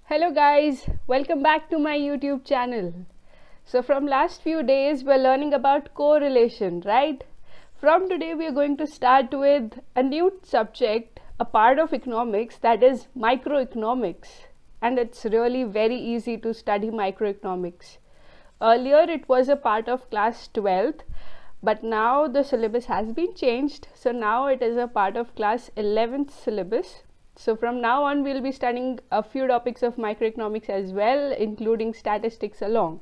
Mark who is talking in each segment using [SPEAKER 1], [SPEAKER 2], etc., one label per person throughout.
[SPEAKER 1] Hello guys, welcome back to my YouTube channel. So from last few days we're learning about correlation, right? From today we are going to start with a new subject, a part of economics, that is microeconomics. And it's really very easy to study microeconomics. Earlier it was a part of class 12th, but now the syllabus has been changed. So now it is a part of class 11th syllabus. So from now on we'll be studying a few topics of microeconomics as well, including statistics along.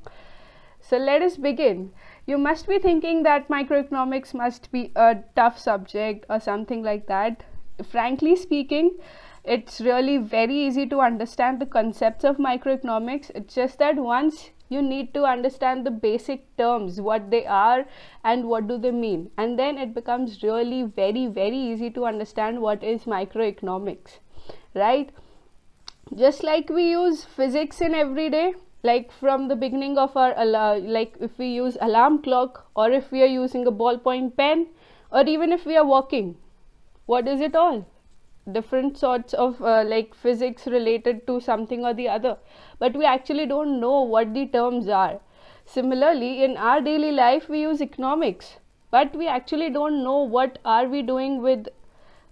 [SPEAKER 1] So let us begin. You must be thinking that microeconomics must be a tough subject or something like that. Frankly speaking, it's really very easy to understand the concepts of microeconomics. It's just that once you need to understand the basic terms, what they are and what do they mean, and then it becomes really very easy to understand what is microeconomics, right? Just like we use physics in every day, like from the beginning of our like if we use alarm clock, or if we are using a ballpoint pen, or even if we are walking, what is it all? Different sorts of like physics related to something or the other, but we actually don't know what the terms are. Similarly, in our daily life we use economics, but we actually don't know what are we doing with,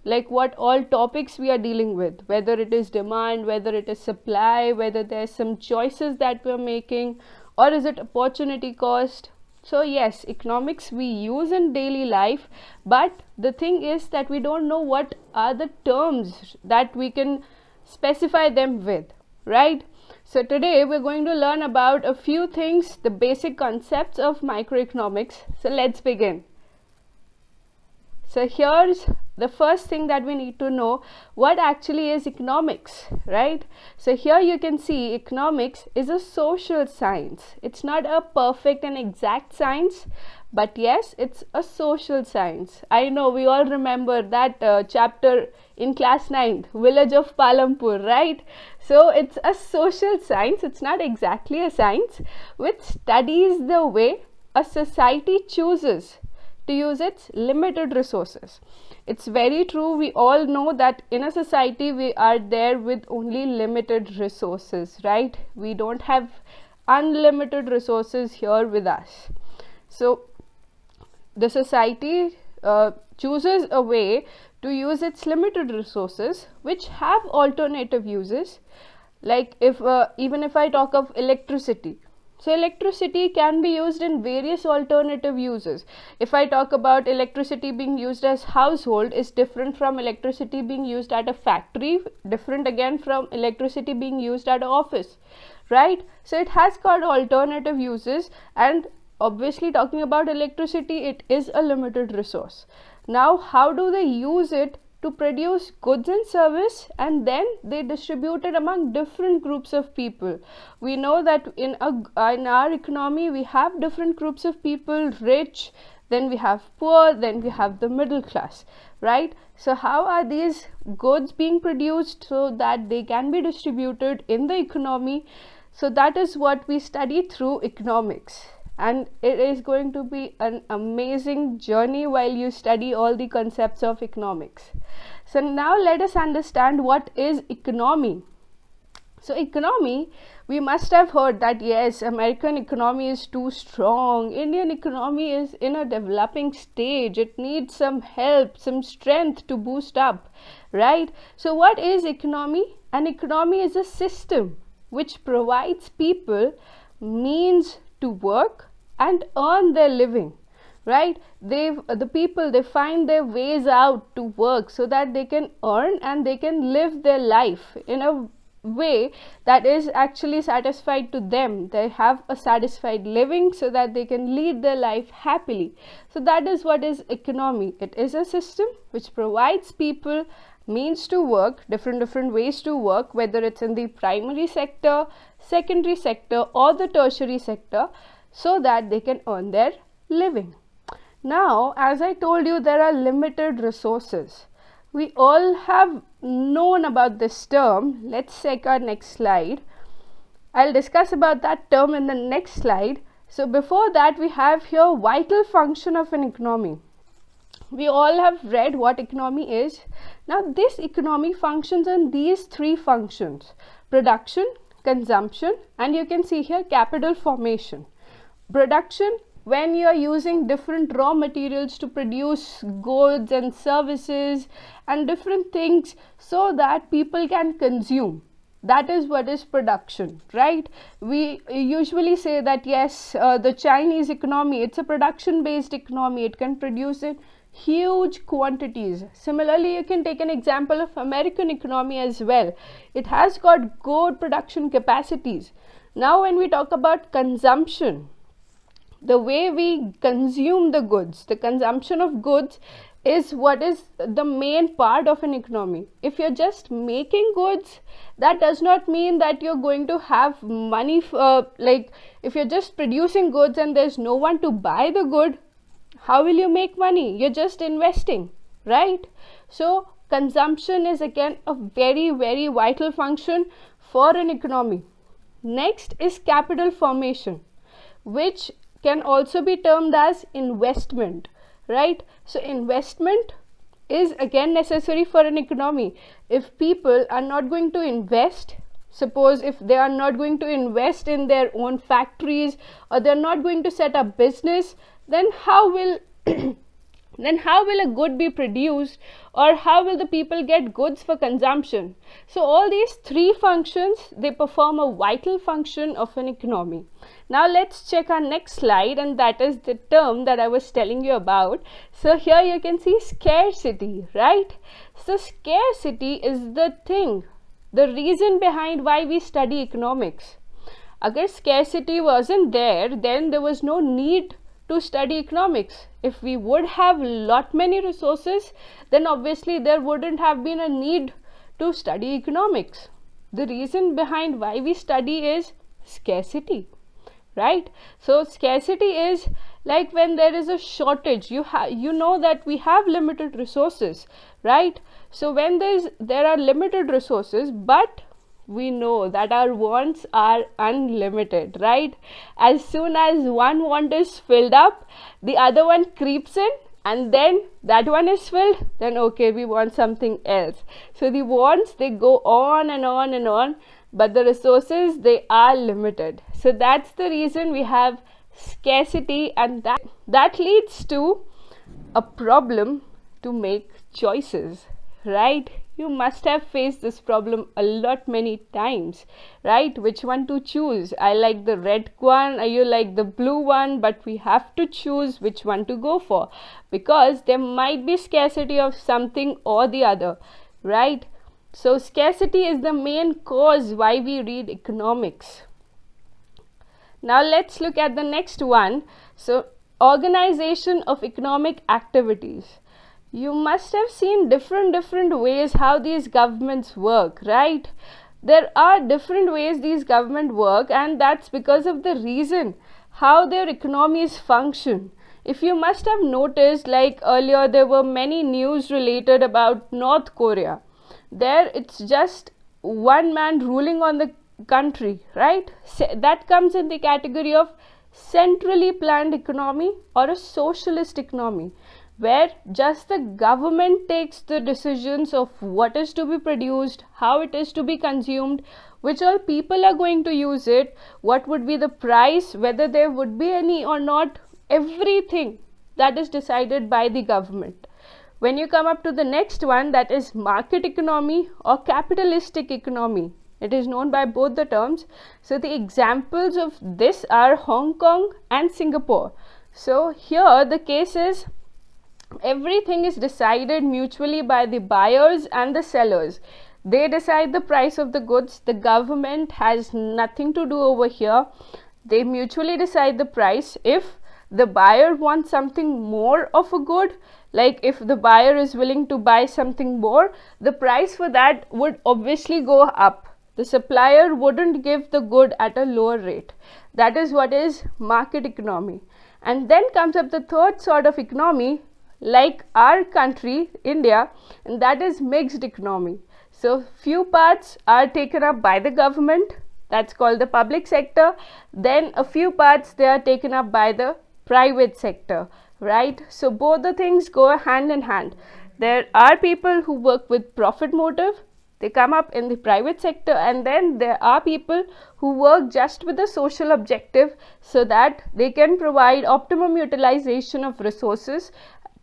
[SPEAKER 1] like what all topics we are dealing with, whether it is demand, whether it is supply, whether there's some choices that we're making, or is it opportunity cost. So yes, economics we use in daily life, but the thing is that we don't know what are the terms that we can specify them with, right? So today we're going to learn about a few things, the basic concepts of microeconomics. So let's begin. So here's the first thing that we need to know, what actually is economics, right? So here you can see economics is a social science. It's not a perfect and exact science, but yes, it's a social science. I know we all remember that chapter in class 9th, Village of Palampur, right? So it's a social science. It's not exactly a science, which studies the way a society chooses to use its limited resources. It's very true. We all know that in a society we are there with only limited resources, right? We don't have unlimited resources here with us. So the society chooses a way to use its limited resources which have alternative uses. Like even if I talk of electricity, so electricity can be used in various alternative uses. If I talk about electricity being used as household, is different from electricity being used at a factory, different again from electricity being used at an office, right? So it has got alternative uses, and obviously talking about electricity, it is a limited resource. Now how do they use it? To produce goods and service, and then they distribute it among different groups of people. We know that in our economy we have different groups of people, rich, then we have poor, then we have the middle class, right? So how are these goods being produced so that they can be distributed in the economy? So that is what we study through economics. And it is going to be an amazing journey while you study all the concepts of economics. So now let us understand what is economy. So economy, we must have heard that yes, American economy is too strong, Indian economy is in a developing stage, it needs some help, some strength to boost up, right? So what is economy? An economy is a system which provides people means to work and earn their living, right? The people, they find their ways out to work so that they can earn and they can live their life in a way that is actually satisfied to them. They have a satisfied living so that they can lead their life happily. So that is what is economy. It is a system which provides people means to work, different ways to work, whether it's in the primary sector, secondary sector, or the tertiary sector, so that they can earn their living. Now, as I told you, there are limited resources. We all have known about this term. Let's check our next slide. I'll discuss about that term in the next slide. So before that, we have here vital function of an economy. We all have read what economy is. Now this economy functions on these three functions: production, consumption, and you can see here capital formation. Production, when you are using different raw materials to produce goods and services and different things so that people can consume. That is what is production, right? We usually say that yes, the Chinese economy, it's a production based economy. It can produce in huge quantities. Similarly, you can take an example of American economy as well. It has got good production capacities. Now when we talk about consumption, the way we consume the goods, the consumption of goods is what is the main part of an economy. If you're just making goods, that does not mean that you're going to have money for, like if you're just producing goods and there's no one to buy the good, how will you make money? You're just investing, right? So consumption is again a very, very vital function for an economy. Next is capital formation, which can also be termed as investment, right? So investment is again necessary for an economy. If people are not going to invest, suppose if they are not going to invest in their own factories or they're not going to set up business, then how will a good be produced, or how will the people get goods for consumption? So all these three functions, they perform a vital function of an economy. Now let's check our next slide, and that is the term that I was telling you about. So here you can see scarcity, right? So scarcity is the thing, the reason behind why we study economics. Agar scarcity wasn't there, then there was no need to study economics. If we would have lot many resources, then obviously there wouldn't have been a need to study economics. The reason behind why we study is scarcity, right? So scarcity is like when there is a shortage, you know that we have limited resources, right? So when there are limited resources, but we know that our wants are unlimited, right? As soon as one want is filled up, the other one creeps in, and then that one is filled, then okay, we want something else. So the wants, they go on and on and on, but the resources, they are limited. So that's the reason we have scarcity, and that leads to a problem to make choices, right? You must have faced this problem a lot many times, right? Which one to choose? I like the red one, or you like the blue one, but we have to choose which one to go for, because there might be scarcity of something or the other, right? So scarcity is the main cause why we read economics. Now let's look at the next one. So organization of economic activities. You must have seen different ways how these governments work, right? There are different ways these governments work, and that's because of the reason how their economies function. If you must have noticed, like earlier there were many news related about North Korea. There it's just one man ruling on the country, right? That comes in the category of centrally planned economy or a socialist economy, where just the government takes the decisions of what is to be produced, how it is to be consumed, which all people are going to use it, what would be the price, whether there would be any or not, everything that is decided by the government. When you come up to the next one, that is market economy or capitalistic economy. It is known by both the terms. So the examples of this are Hong Kong and Singapore. So here the case is everything is decided mutually by the buyers and the sellers. They decide the price of the goods. The government has nothing to do over here. They mutually decide the price. If the buyer wants something more of a good, like if the buyer is willing to buy something more, the price for that would obviously go up. The supplier wouldn't give the good at a lower rate. That is what is market economy. And then comes up the third sort of economy, like our country, India, and that is mixed economy. So few parts are taken up by the government, that's called the public sector. Then a few parts, they are taken up by the private sector, right? So both the things go hand in hand. There are people who work with profit motive. they come up in the private sector, and then there are people who work just with a social objective so that they can provide optimum utilization of resources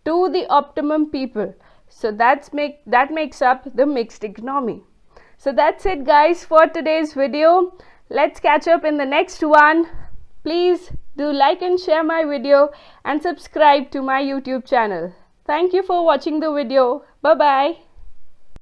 [SPEAKER 1] to the optimum people. So that makes up the mixed economy. So that's it guys for today's video. Let's catch up in the next one. Please do like and share my video and subscribe to my YouTube channel. Thank you for watching the video. Bye bye.